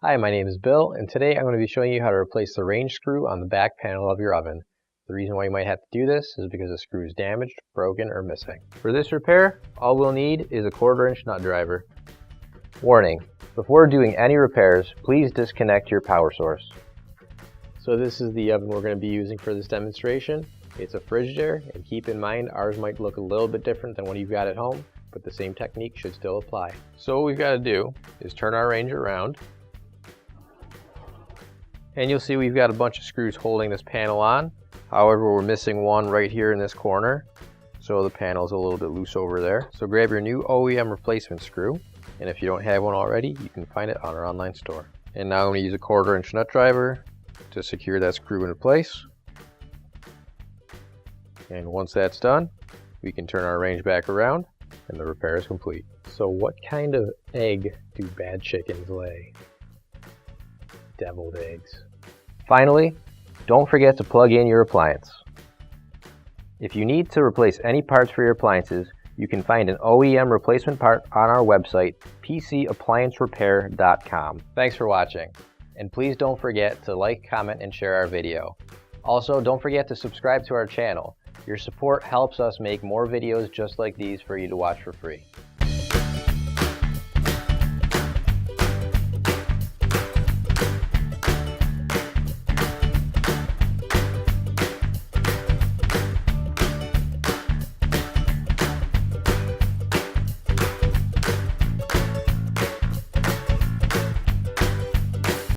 Hi, my name is Bill, and today I'm going to be showing you how to replace the range screw on the back panel of your oven. The reason why you might have to do this is because the screw is damaged, broken, or missing. For this repair, all we'll need is a 1/4" nut driver. Warning: before doing any repairs, please disconnect your power source. So this is the oven we're going to be using for this demonstration. It's a Frigidaire, and keep in mind ours might look a little bit different than what you've got at home, but the same technique should still apply. So what we've got to do is turn our range around. And you'll see we've got a bunch of screws holding this panel on. However, we're missing one right here in this corner, so the panel is a little bit loose over there. So grab your new OEM replacement screw, and if you don't have one already, you can find it on our online store. And now I'm going to use a 1/4" nut driver to secure that screw into place. And once that's done, we can turn our range back around and the repair is complete. So what kind of egg do bad chickens lay? Deviled eggs. Finally, don't forget to plug in your appliance. If you need to replace any parts for your appliances, you can find an OEM replacement part on our website, PCApplianceRepair.com. Thanks for watching, and please don't forget to like, comment, and share our video. Also, don't forget to subscribe to our channel. Your support helps us make more videos just like these for you to watch for free.